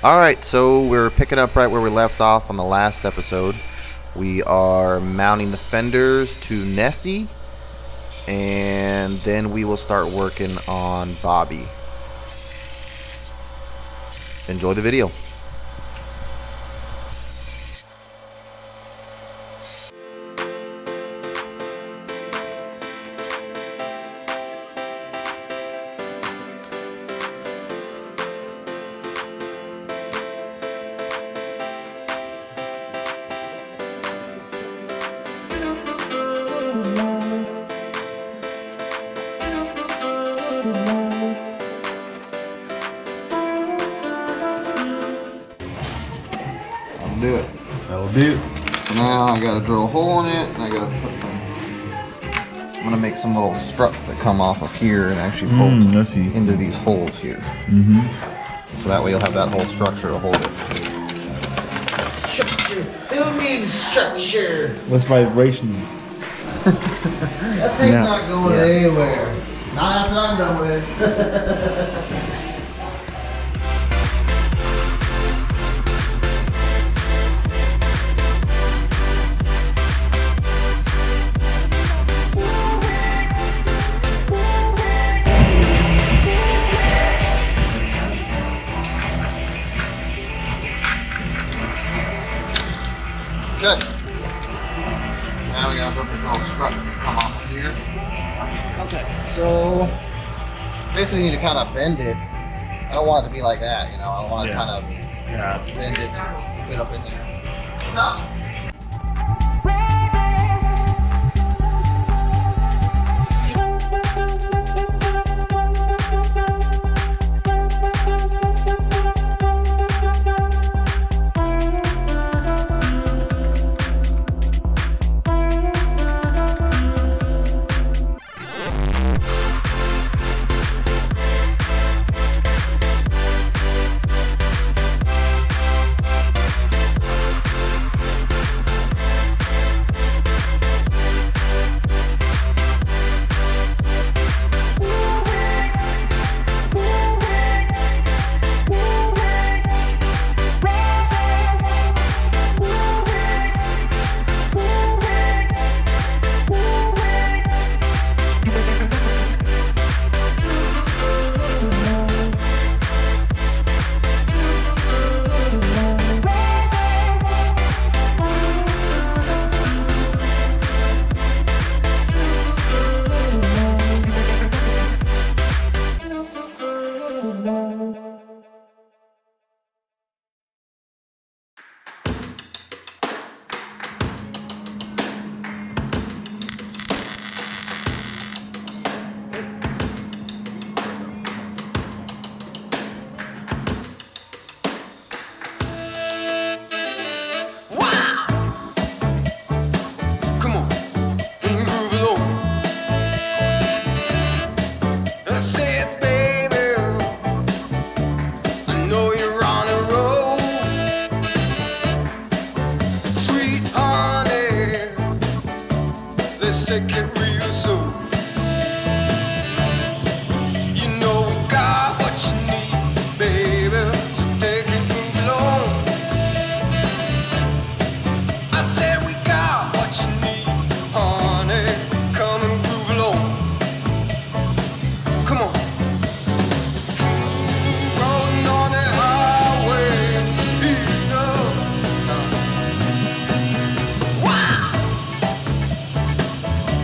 Alright, so we're picking up right where we left off on the last episode. We are mounting the fenders to Nessie, and then we will start working on Bobby. Enjoy the video. Do it. That'll do. So now I gotta drill a hole in it, and I gotta put some. I'm gonna make some little struts that come off of here and actually bolt into these holes here. So that way you'll have that whole structure to hold it. Structure. Who needs structure? What's vibration? That thing's not going anywhere. Not after I'm done with it. Good. Now we gotta put this little strut that come off of here. Okay, so basically you need to kind of bend it. I don't want it to be like that, you know. I want to kind of bend it to fit up in there. No. Let's take it real slow. You know we got what you need, baby. So take it move along. I said we got what you need, honey. Come and groove along. Come on. Rolling on that highway, you know. Wow.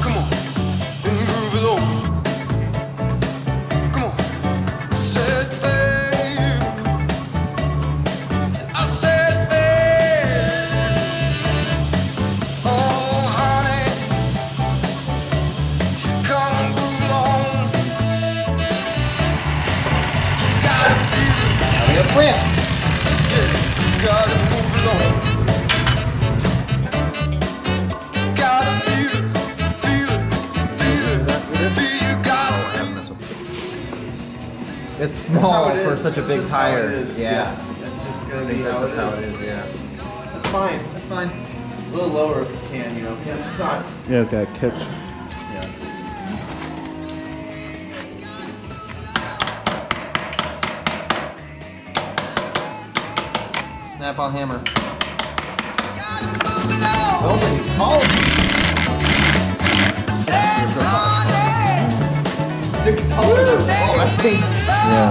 Come on, and move along. Come on, said babe. I said babe. Oh honey, come and move along. Gotta feel it. Now we have plant. Yeah, gotta move along. Gotta feel it, feel it, feel it. Feel you gotta feel it. It's small for such a big tire. Yeah. That's just gonna be how it is. Yeah. That's fine. That's fine. A little lower if you can, you know. Yeah, it's not. Yeah, okay, catch. Yeah. Snap-on hammer. Somebody's calling. 6 colors. Oh, that thing's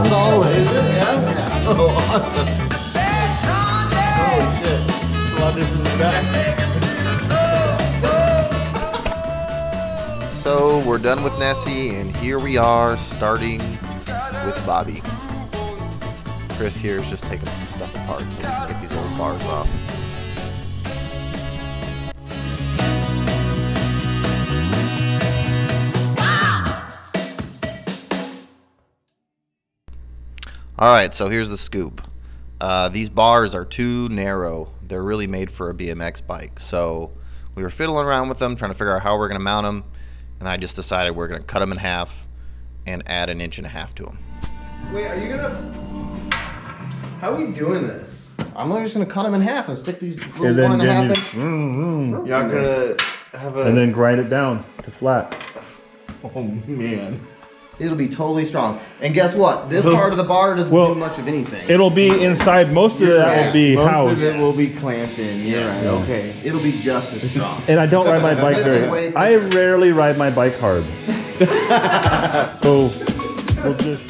solid. Yeah. Oh, awesome. Holy shit. A lot different than that. So we're done with Nessie, and here we are starting with Bobby. Chris here is just taking some stuff apart so we can get these old bars off. Alright, so here's the scoop. These bars are too narrow. They're really made for a BMX bike. So we were fiddling around with them, trying to figure out how we're going to mount them. And I just decided we're going to cut them in half and add 1.5 inches to them. Wait, are you gonna... How are we doing this? I'm just going to cut them in half and stick these little And then 1.5 inch. You're not gonna have a... And then grind it down to flat. Oh, man. It'll be totally strong. And guess what? This part of the bar doesn't do much of anything. It'll be inside. Most of that will be Most housed. of it will be clamped in. You're right. Okay. It'll be just as strong. And I don't ride my bike very. I rarely ride my bike hard. So we'll just.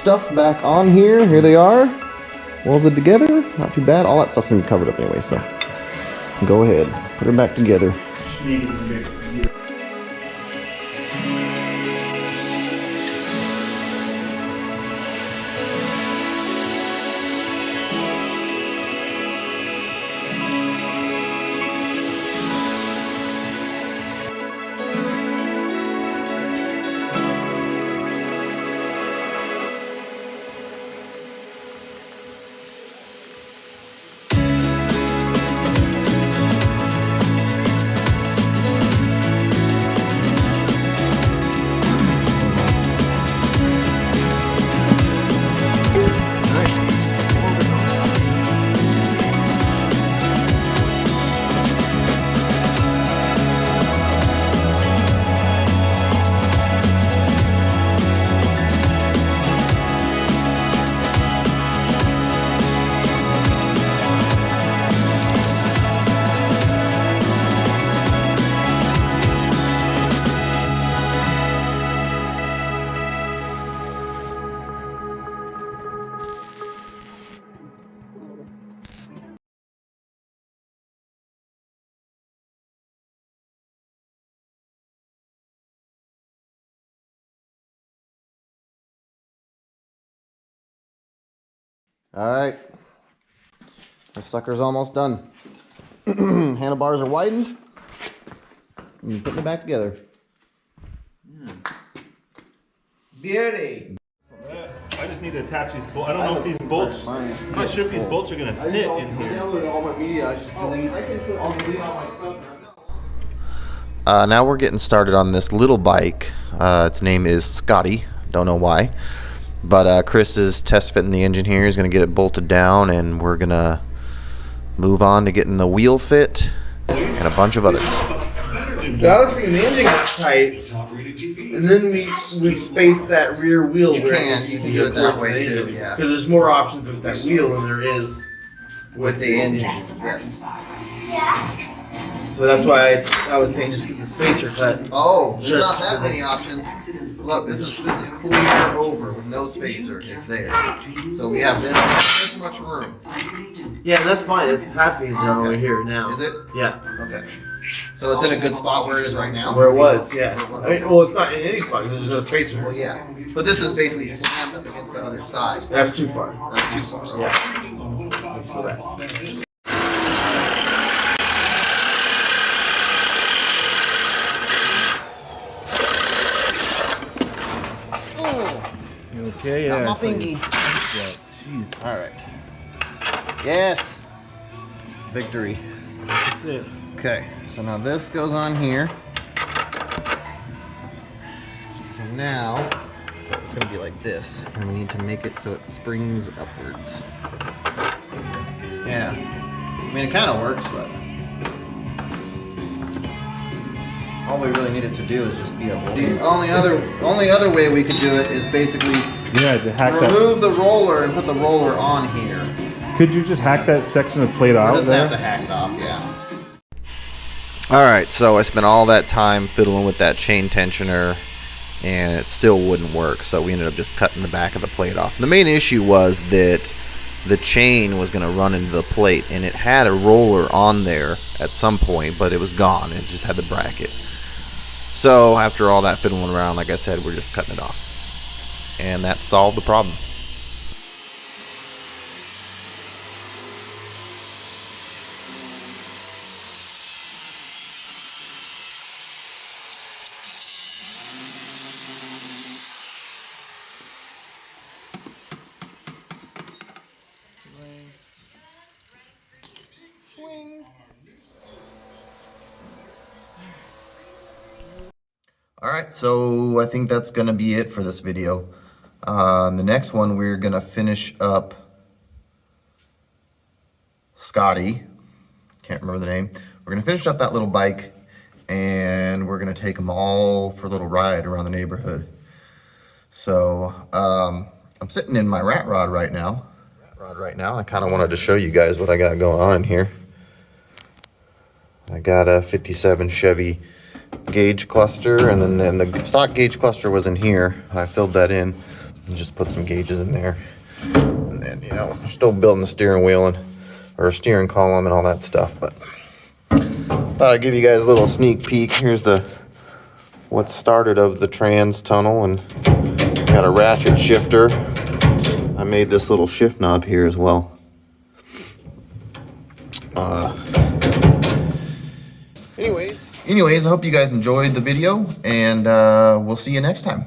Stuff back on here. Here they are. Welded together. Not too bad. All that stuff's gonna be covered up anyway, so go ahead. Put them back together. Alright. The sucker's almost done. Handlebars are widened. And putting it back together. Beauty. I just need to attach these bolts. I don't know if these bolts. I'm not sure if these bolts are gonna fit in here. Downloaded all my media. I should delete. I can put all my stuff. Now we're getting started on this little bike. Its name is Scotty. Don't know why. But Chris is test fitting the engine here. He's going to get it bolted down, and we're going to move on to getting the wheel fit and a bunch of other stuff. I was thinking the engine got tight, and then we space that rear wheel. You can do it that way too, yeah. Because there's more options with that wheel than there is with the engine. Yes. So that's why I was saying just get the spacer cut. Oh, there's Sure. not that many options. Look, this is clear over with no spacer. It's there. So we have this much room. Yeah, that's fine. It's passing zone over here now. Is it? Yeah. Okay. So it's in a good spot where it is right now? Where it was, yeah. I mean, well, it's not in any spot because there's no spacer. Well, yeah. But this is basically slammed up against the other side. That's too far. That's too far. Okay. Yeah. Let's go back. Okay, yeah. Not my fingy. Yeah, jeez. All right. Yes. Victory. That's it. Okay, so now this goes on here. So now it's gonna be like this, and we need to make it so it springs upwards. Yeah, I mean it kind of works, but all we really needed to do is just be a roller. The only other way we could do it is basically To hack that. remove the roller and put the roller on here. Could you just hack that section of plate It out doesn't there? have to hack it off, yeah. Alright, so I spent all that time fiddling with that chain tensioner and it still wouldn't work, so we ended up just cutting the back of the plate off. The main issue was that the chain was going to run into the plate, and it had a roller on there at some point, but it was gone. It just had the bracket. So after all that fiddling around, like I said, we're just cutting it off. And that solved the problem. Alright, so I think that's going to be it for this video. The next one we're going to finish up Scotty. Can't remember the name. We're going to finish up that little bike and we're going to take them all for a little ride around the neighborhood. So I'm sitting in my rat rod right now. And I kind of wanted to show you guys what I got going on in here. I got a 57 Chevy gauge cluster, and then the stock gauge cluster was in here. I filled that in and just put some gauges in there. And then, you know, still building the steering wheel and or steering column and all that stuff. But thought I'd give you guys a little sneak peek. Here's what started of the trans tunnel, and got a ratchet shifter. I made this little shift knob here as well. Anyways, I hope you guys enjoyed the video, and we'll see you next time.